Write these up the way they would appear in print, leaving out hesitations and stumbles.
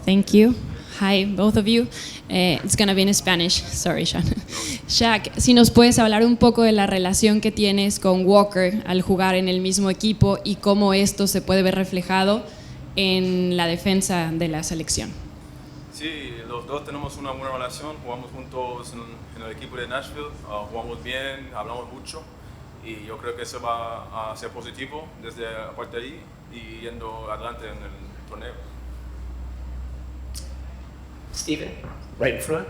Thank you. Hi, both of you. It's gonna be in Spanish. Sorry, Sean. Shaq, si nos puedes hablar un poco de la relación que tienes con Walker al jugar en el mismo equipo y cómo esto se puede ver reflejado en la defensa de la selección. Sí, los dos tenemos una buena relación, jugamos juntos en el equipo de Nashville, jugamos bien, hablamos mucho y yo creo que eso va a ser positivo desde a partir de ahí y yendo adelante en el torneo. Steven, right in front.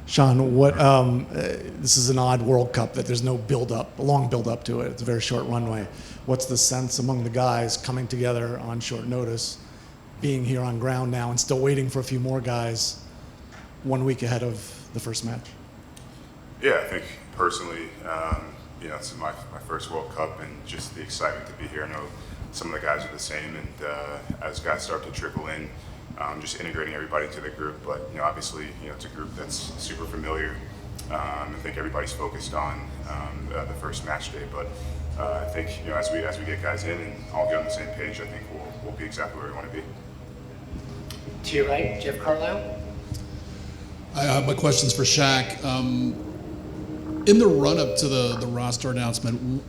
Sean, this is an odd World Cup that there's no build-up, a long build-up to it. It's a very short runway. What's the sense among the guys coming together on short notice, being here on ground now and still waiting for a few more guys 1 week ahead of the first match? Yeah, I think personally, it's my first World Cup and just the excitement to be here. I know some of the guys are the same, and as guys start to trickle in, just integrating everybody into the group. But obviously, it's a group that's super familiar. I think everybody's focused on the first match day. But I think as we get guys in and all get on the same page, I think we'll be exactly where we want to be. To your right, Jeff Carlisle. My question's for Shaq. In the run-up to the roster announcement,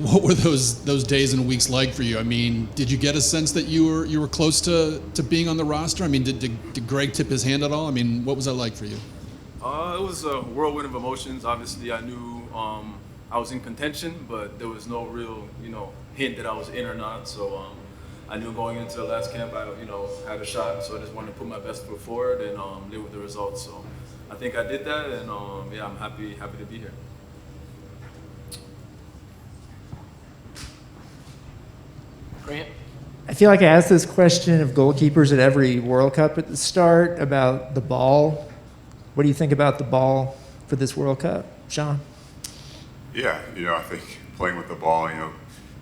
what were those days and weeks like for you? I mean, did you get a sense that you were close to being on the roster? I mean, did Greg tip his hand at all? I mean, what was that like for you? It was a whirlwind of emotions. Obviously, I knew I was in contention, but there was no real, hint that I was in or not. So I knew going into the last camp, I, had a shot. So I just wanted to put my best foot forward and live with the results. So I think I did that, and I'm happy to be here. Grant. I feel like I ask this question of goalkeepers at every World Cup at the start about the ball. What do you think about the ball for this World Cup, Sean? Yeah, I think playing with the ball,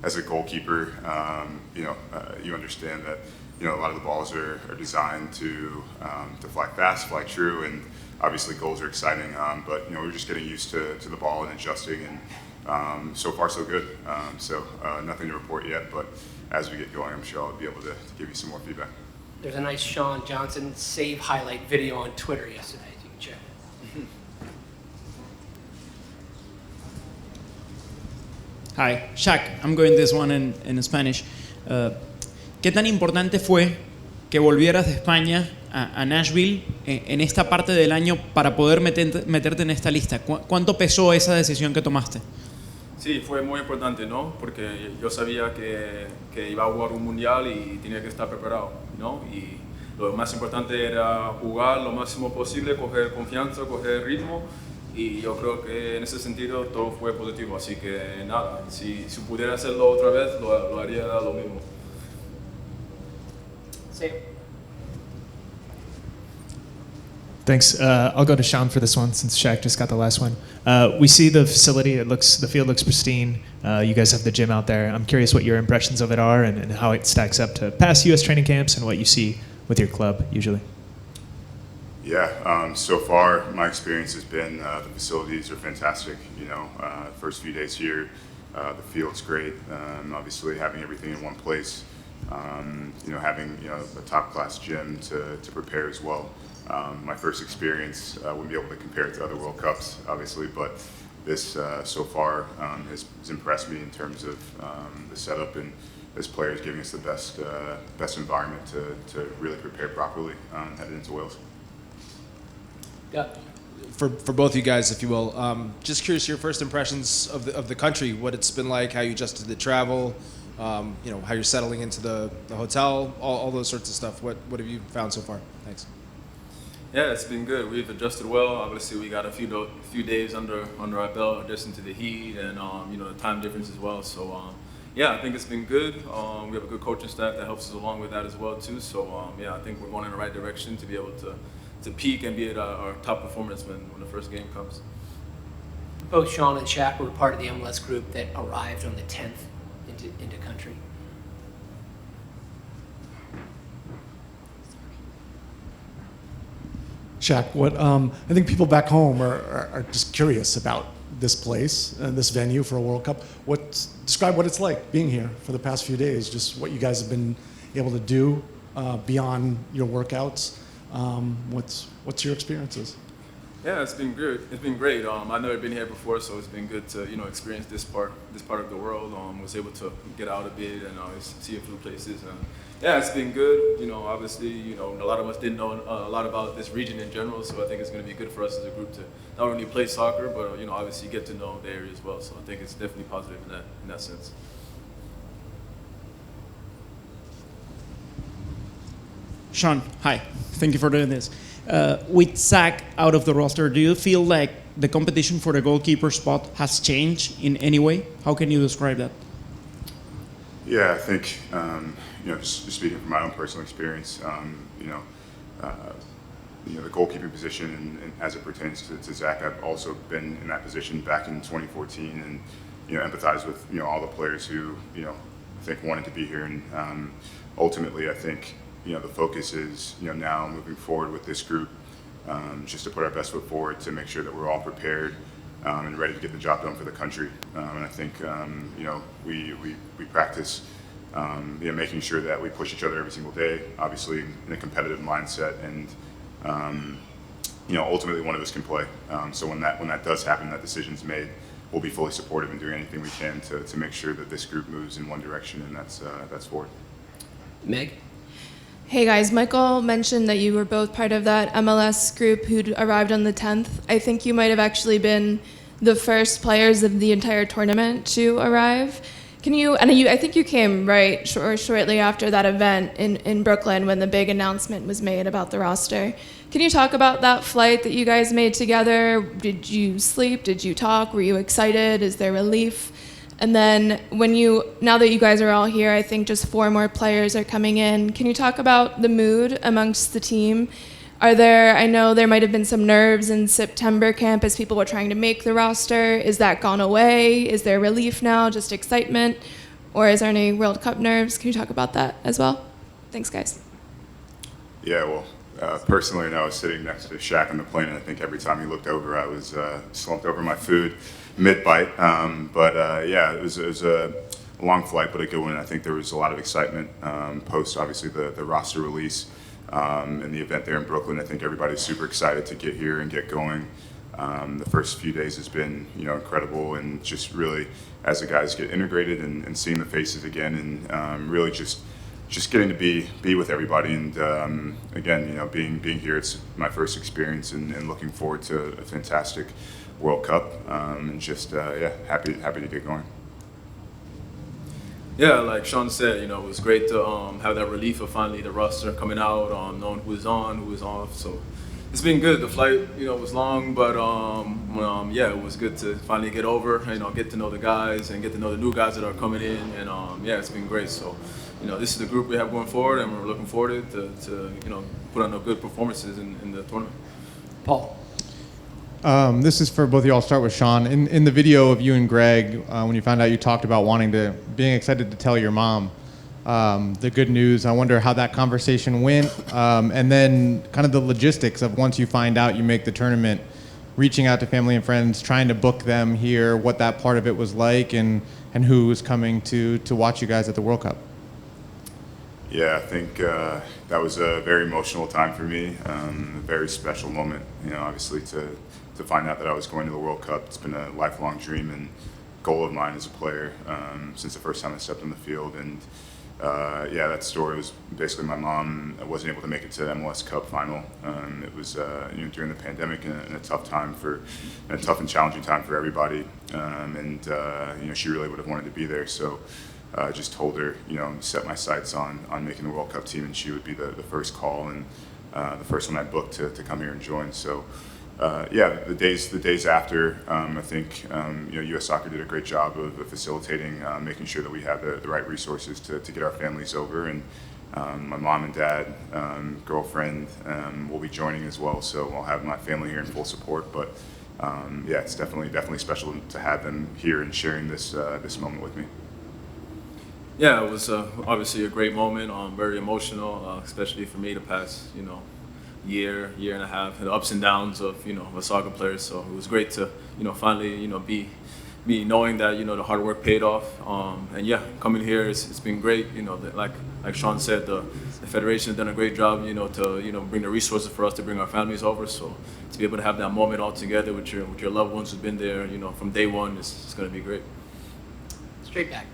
as a goalkeeper, you understand that, a lot of the balls are designed to fly fast, fly true, and obviously goals are exciting. But we're just getting used to the ball and adjusting, and so far so good. So nothing to report yet, but as we get going, I'm sure I'll be able to give you some more feedback. There's a nice Sean Johnson save highlight video on Twitter yesterday. You can check it. Hi, Shaq. I'm going this one in Spanish. ¿Qué tan importante fue que volvieras de España a Nashville en esta parte del año para poder meterte en esta lista? ¿Cuánto pesó esa decisión que tomaste? Sí, fue muy importante, ¿no? Porque yo sabía que iba a jugar un mundial y tenía que estar preparado, ¿no? Y lo más importante era jugar lo máximo posible, coger confianza, coger ritmo. Y yo creo que en ese sentido todo fue positivo. Así que nada, si pudiera hacerlo otra vez, lo haría lo mismo. Sí. Thanks. I'll go to Sean for this one since Shaq just got the last one. We see the facility. The field looks pristine. You guys have the gym out there. I'm curious what your impressions of it are and how it stacks up to past U.S. training camps and what you see with your club usually. Yeah, so far my experience has been the facilities are fantastic. First few days here, the field's great. Obviously having everything in one place. Having a top-class gym to prepare as well. My first experience, wouldn't be able to compare it to other World Cups, obviously, but this so far has impressed me in terms of the setup and this player is giving us the best environment to really prepare properly headed into Wales. Yeah. For both you guys, if you will, just curious your first impressions of the country, what it's been like, how you adjusted to travel, how you're settling into the hotel, all those sorts of stuff. What have you found so far? Thanks. Yeah, it's been good. We've adjusted well. Obviously, we got a few days under our belt, adjusting to the heat and the time difference as well. So I think it's been good. We have a good coaching staff that helps us along with that as well too. So I think we're going in the right direction to be able to peak and be at our top performance when the first game comes. Both Sean and Shaq were part of the MLS group that arrived on the 10th into country. Shaq, I think people back home are just curious about this place and this venue for a World Cup. Describe what it's like being here for the past few days, just what you guys have been able to do beyond your workouts. What's your experiences? Yeah, it's been good. It's been great. I've never been here before, so it's been good to experience this part of the world. Was able to get out a bit and see a few places. And yeah, it's been good. Obviously, a lot of us didn't know a lot about this region in general, so I think it's going to be good for us as a group to not only play soccer, but obviously get to know the area as well. So I think it's definitely positive in that sense. Sean, hi. Thank you for doing this. With Zach out of the roster, do you feel like the competition for the goalkeeper spot has changed in any way? How can you describe that? Yeah, I think just speaking from my own personal experience, the goalkeeping position and as it pertains to Zach, I've also been in that position back in 2014, and empathize with all the players who I think wanted to be here, and ultimately I think the focus is now moving forward with this group, just to put our best foot forward to make sure that we're all prepared and ready to get the job done for the country. And I think we practice making sure that we push each other every single day, obviously in a competitive mindset, and ultimately one of us can play. So when that does happen, that decision's made, we'll be fully supportive and doing anything we can to make sure that this group moves in one direction, and that's forward. Meg? Hey guys, Michael mentioned that you were both part of that MLS group who'd arrived on the 10th. I think you might have actually been the first players of the entire tournament to arrive. I think you came shortly after that event in Brooklyn when the big announcement was made about the roster. Can you talk about that flight that you guys made together? Did you sleep? Did you talk? Were you excited? Is there relief? And then now that you guys are all here, I think just 4 more players are coming in. Can you talk about the mood amongst the team? I know there might have been some nerves in September camp as people were trying to make the roster. Is that gone away? Is there relief now, just excitement? Or is there any World Cup nerves? Can you talk about that as well? Thanks, guys. Yeah, well, personally, I was sitting next to Shaq on the plane, and I think every time he looked over, I was slumped over my food mid-bite. Yeah, it was a long flight, but a good one. I think there was a lot of excitement post, obviously, the roster release and the event there in Brooklyn. I think everybody's super excited to get here and get going. The first few days has been, incredible, and just really, as the guys get integrated and seeing the faces again, and really just getting to be with everybody, and again, being here, it's my first experience, and looking forward to a fantastic World Cup, and just happy to get going. Yeah, like Sean said, it was great to have that relief of finally the roster coming out, knowing who was on, who was off. So it's been good. The flight, was long, but yeah, it was good to finally get over, get to know the guys and get to know the new guys that are coming in, and yeah, it's been great. So, this is the group we have going forward, and we're looking forward to put on a good performances in the tournament. Paul? This is for both of you. I'll start with Sean. In the video of you and Greg, when you found out, you talked about being excited to tell your mom the good news. I wonder how that conversation went, and then kind of the logistics of once you find out you make the tournament, reaching out to family and friends, trying to book them here, what that part of it was like, and who was coming to watch you guys at the World Cup. Yeah, I think that was a very emotional time for me, a very special moment, obviously to find out that I was going to the World Cup. It's been a lifelong dream and goal of mine as a player since the first time I stepped on the field. And yeah, that story was basically my mom wasn't able to make it to the MLS Cup final. It was during the pandemic and a tough time a tough and challenging time for everybody. And she really would have wanted to be there. So I just told her, set my sights on making the World Cup team, and she would be the first call and the first one I booked to come here and join. So yeah, the days after, I think U.S. Soccer did a great job of facilitating, making sure that we had the right resources to get our families over, and my mom and dad, girlfriend will be joining as well. So I'll have my family here in full support. But yeah, it's definitely special to have them here and sharing this moment with me. Yeah, it was obviously a great moment, very emotional, especially for me the past, year and a half, the ups and downs of, a soccer player. So it was great to, finally, be knowing that, the hard work paid off. And yeah, coming here, it's been great, like like Sean said, the federation has done a great job, to bring the resources for us to bring our families over. So to be able to have that moment all together with your loved ones who've been there, from day one, it's going to be great. Straight back.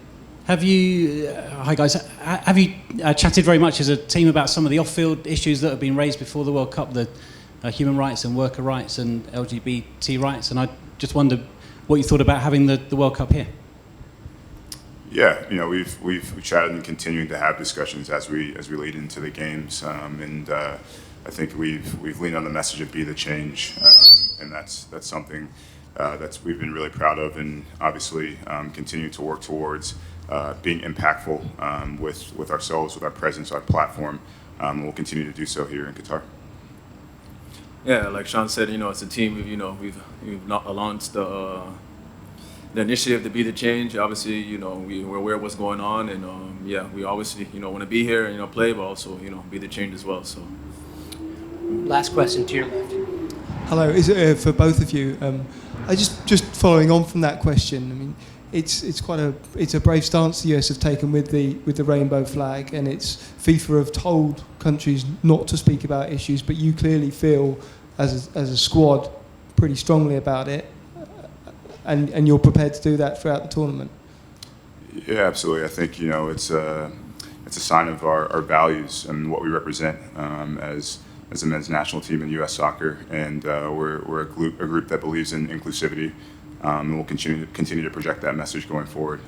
Have you, hi guys, have you chatted very much as a team about some of the off-field issues that have been raised before the World Cup, the human rights and worker rights and LGBT rights? And I just wonder what you thought about having the World Cup here. Yeah, we've chatted and continuing to have discussions as we lead into the games, and I think we've leaned on the message of be the change, and that's something we've been really proud of, and obviously continue to work towards being impactful with ourselves, with our presence, our platform, and we'll continue to do so here in Qatar. Yeah, like Sean said, it's a team. We've not launched the initiative to be the change. Obviously, we're aware of what's going on, and we obviously want to be here and play, but also be the change as well. So, last question to your left. Hello, is it for both of you? I just following on from that question. I mean, it's a brave stance the US have taken with the rainbow flag, and it's FIFA have told countries not to speak about issues, but you clearly feel as a squad pretty strongly about it, and you're prepared to do that throughout the tournament. Yeah, absolutely. I think it's a sign of our values and what we represent as a men's national team in U.S. soccer, and we're a group that believes in inclusivity, and we'll continue to project that message going forward.